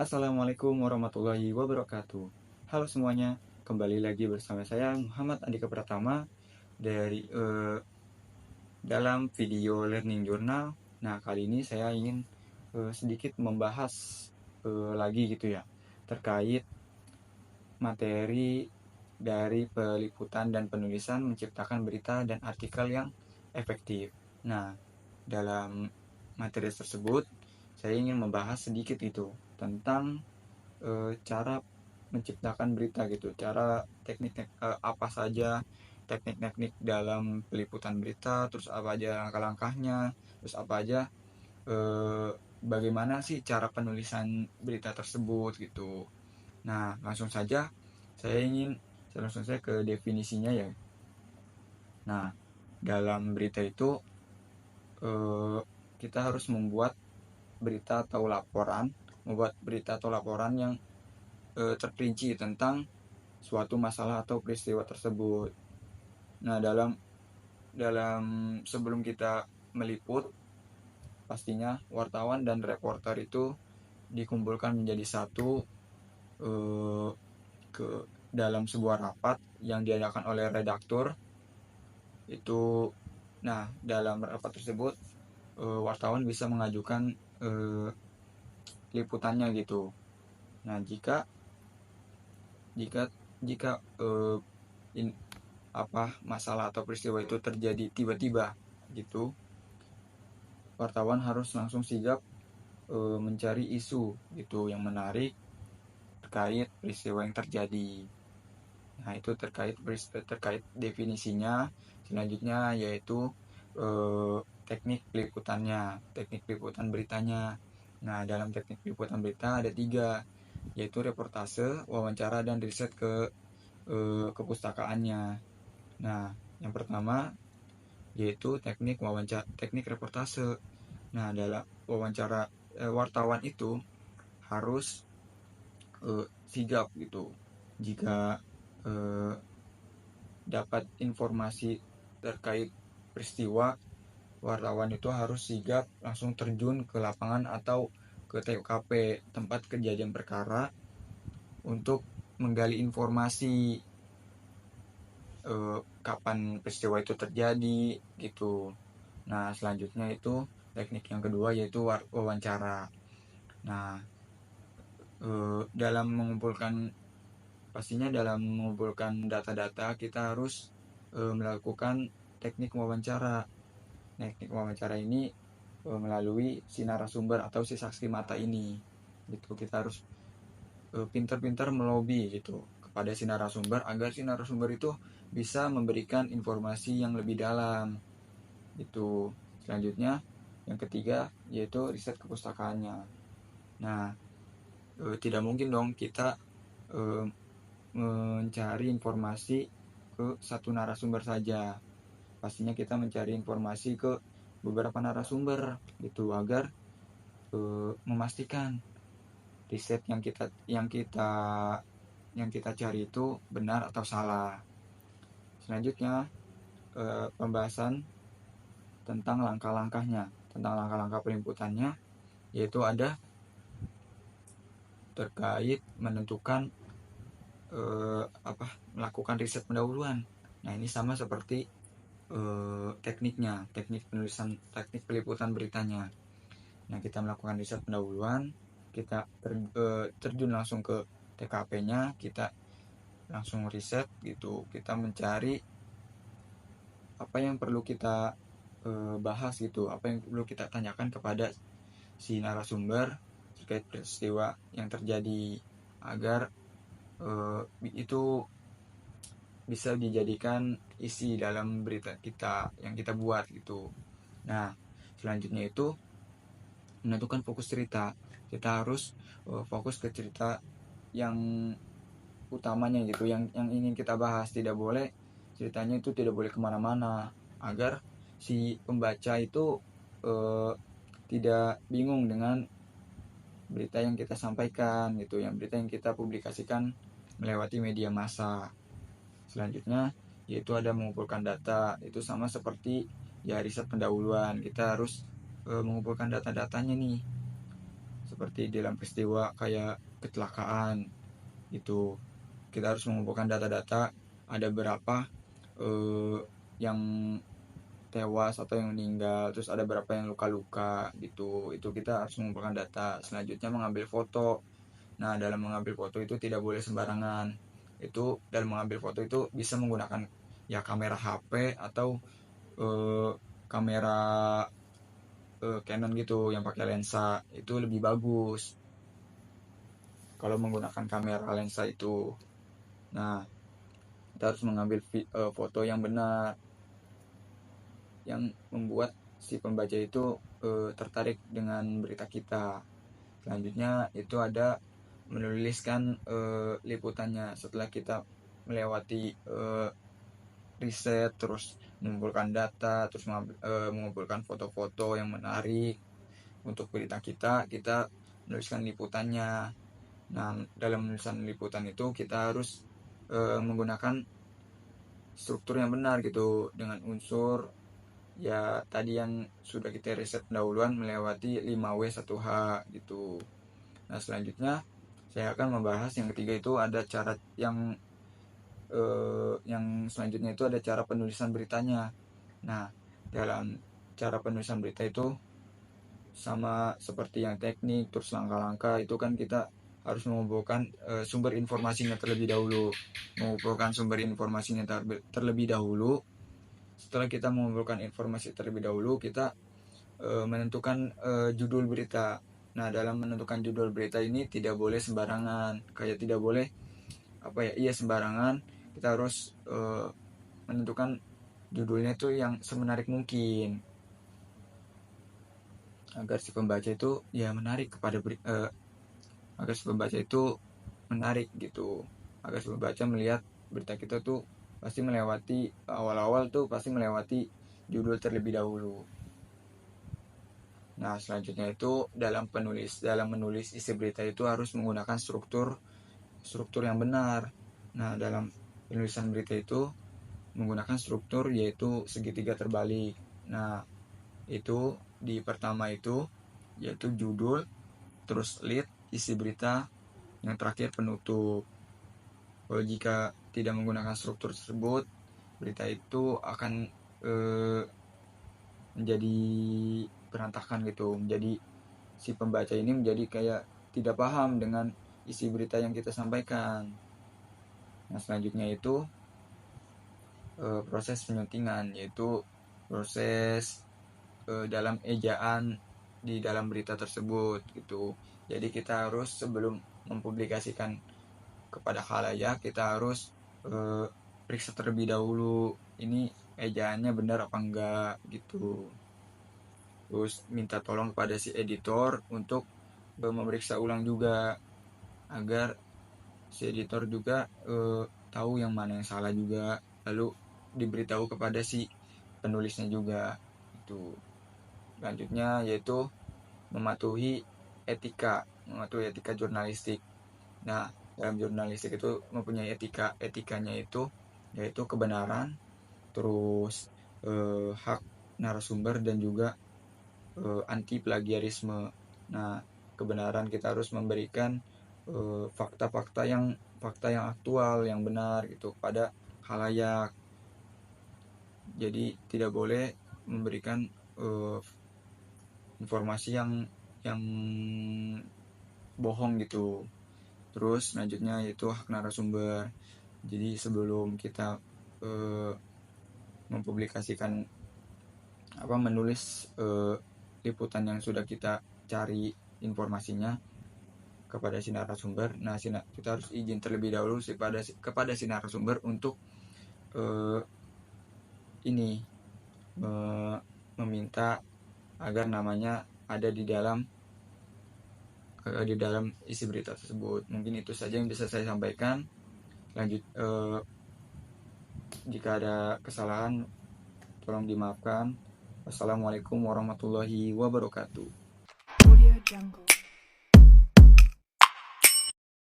Assalamualaikum warahmatullahi wabarakatuh. Halo semuanya, kembali lagi bersama saya Muhammad Andika Pratama dari dalam video Learning Journal. Nah, kali ini saya ingin sedikit membahas lagi gitu ya, terkait materi dari peliputan dan penulisan menciptakan berita dan artikel yang efektif. Nah, dalam materi tersebut saya ingin membahas sedikit itu tentang cara menciptakan berita gitu, cara teknik apa saja teknik-teknik dalam peliputan berita, terus apa aja langkah-langkahnya, terus apa aja eh, bagaimana sih cara penulisan berita tersebut gitu. Nah, saya ingin langsung saja ke definisinya ya. Nah, dalam berita itu eh, kita harus membuat berita atau laporan yang terperinci tentang suatu masalah atau peristiwa tersebut. Nah, dalam dalam sebelum kita meliput, pastinya wartawan dan reporter itu dikumpulkan menjadi satu eh, ke dalam sebuah rapat yang diadakan oleh redaktur itu. Nah, dalam rapat tersebut wartawan bisa mengajukan eh, liputannya gitu. Nah, jika jika jika in, masalah atau peristiwa itu terjadi tiba-tiba gitu, wartawan harus langsung sigap mencari isu gitu yang menarik terkait peristiwa yang terjadi. Nah, itu terkait definisinya. Selanjutnya yaitu teknik peliputannya, teknik peliputan beritanya. Nah, dalam teknik peliputan berita ada tiga, yaitu reportase, wawancara, dan riset kepustakaannya. Nah, yang pertama yaitu teknik reportase. Nah, dalam wawancara wartawan itu harus sigap gitu. Jika eh, dapat informasi terkait peristiwa, wartawan itu harus sigap langsung terjun ke lapangan atau ke TKP, tempat kejadian perkara, untuk menggali informasi kapan peristiwa itu terjadi gitu. Nah, selanjutnya itu teknik yang kedua yaitu wawancara. Nah, dalam mengumpulkan dalam mengumpulkan data-data kita harus melakukan teknik wawancara. Teknik wawancara ini melalui si narasumber atau si saksi mata ini. Gitu, kita harus pintar-pintar melobi gitu kepada si narasumber agar si narasumber itu bisa memberikan informasi yang lebih dalam gitu. Selanjutnya yang ketiga yaitu riset kepustakaannya. Nah, tidak mungkin dong kita eh, mencari informasi ke satu narasumber saja. Pastinya kita mencari informasi ke beberapa narasumber gitu agar memastikan riset yang kita cari itu benar atau salah. Selanjutnya pembahasan tentang langkah-langkahnya, tentang langkah-langkah peliputannya, yaitu ada terkait menentukan melakukan riset pendahuluan. Nah, ini sama seperti teknik penulisan, teknik peliputan beritanya. Nah, kita melakukan riset pendahuluan, kita terjun langsung ke TKP-nya, kita langsung riset gitu, kita mencari apa yang perlu kita bahas gitu, apa yang perlu kita tanyakan kepada si narasumber terkait peristiwa yang terjadi agar itu bisa dijadikan isi dalam berita kita yang kita buat gitu. Nah, selanjutnya itu menentukan fokus cerita. Kita harus fokus ke cerita yang utamanya gitu, yang ingin kita bahas. Tidak boleh ceritanya itu tidak boleh kemana-mana agar si pembaca itu eh, tidak bingung dengan berita yang kita sampaikan gitu, yang berita yang kita publikasikan melewati media massa. Selanjutnya yaitu ada mengumpulkan data. Itu sama seperti ya riset pendahuluan, kita harus mengumpulkan data-datanya nih seperti dalam peristiwa kayak kecelakaan itu. Kita harus mengumpulkan data-data ada berapa yang tewas atau yang meninggal, terus ada berapa yang luka-luka gitu. Itu kita harus mengumpulkan data. Selanjutnya mengambil foto. Nah, dalam mengambil foto itu tidak boleh sembarangan. Itu dalam mengambil foto itu bisa menggunakan ya kamera HP atau kamera Canon gitu yang pakai lensa, itu lebih bagus kalau menggunakan kamera lensa itu. Nah, kita harus mengambil foto yang benar, yang membuat si pembaca itu tertarik dengan berita kita. Selanjutnya itu ada menuliskan liputannya setelah kita melewati riset, terus mengumpulkan data, terus mengumpulkan foto-foto yang menarik untuk berita kita menuliskan liputannya. Nah, dalam menuliskan liputan itu kita harus menggunakan struktur yang benar gitu, dengan unsur ya tadi yang sudah kita riset pendahuluan melewati 5W1H gitu. Nah, selanjutnya saya akan membahas yang ketiga, itu ada cara yang selanjutnya itu ada cara penulisan beritanya. Nah, dalam cara penulisan berita itu sama seperti yang teknik, terus langkah-langkah itu kan kita harus mengumpulkan sumber informasinya terlebih dahulu. Mengumpulkan sumber informasinya terlebih dahulu. Setelah kita mengumpulkan informasi terlebih dahulu, kita menentukan judul berita. Nah, dalam menentukan judul berita ini tidak boleh sembarangan. Kayak tidak boleh sembarangan. Kita harus menentukan judulnya itu yang semenarik mungkin, agar si pembaca itu ya menarik kepada agar si pembaca itu menarik gitu, agar si pembaca melihat berita kita tuh pasti melewati awal-awal tuh pasti melewati judul terlebih dahulu. Nah, selanjutnya itu dalam menulis isi berita itu harus menggunakan struktur yang benar. Nah, dalam penulisan berita itu menggunakan struktur yaitu segitiga terbalik. Nah, itu di pertama itu yaitu judul, terus lead, isi berita, yang terakhir penutup. Kalau jika tidak menggunakan struktur tersebut, berita itu akan menjadi berantakan gitu. Menjadi si pembaca ini menjadi kayak tidak paham dengan isi berita yang kita sampaikan. Nah, selanjutnya itu proses penyuntingan, yaitu proses dalam ejaan di dalam berita tersebut gitu. Jadi kita harus sebelum mempublikasikan kepada khalayak, kita harus periksa terlebih dahulu ini ejaannya benar apa enggak gitu. Terus minta tolong kepada si editor untuk memeriksa ulang juga, agar si editor juga tahu yang mana yang salah juga, lalu diberitahu kepada si penulisnya juga itu. Selanjutnya yaitu mematuhi etika jurnalistik. Nah, dalam jurnalistik itu mempunyai etikanya itu yaitu kebenaran, terus hak narasumber, dan juga anti plagiarisme. Nah, kebenaran, kita harus memberikan fakta-fakta yang aktual, yang benar gitu pada khalayak. Jadi tidak boleh memberikan informasi yang bohong gitu. Terus selanjutnya yaitu hak narasumber. Jadi sebelum kita mempublikasikan menulis liputan yang sudah kita cari informasinya kepada si narasumber, nah kita harus izin terlebih dahulu kepada si narasumber untuk meminta agar namanya ada di dalam isi berita tersebut. Mungkin itu saja yang bisa saya sampaikan. Lanjut, jika ada kesalahan tolong dimaafkan. Wassalamualaikum warahmatullahi wabarakatuh.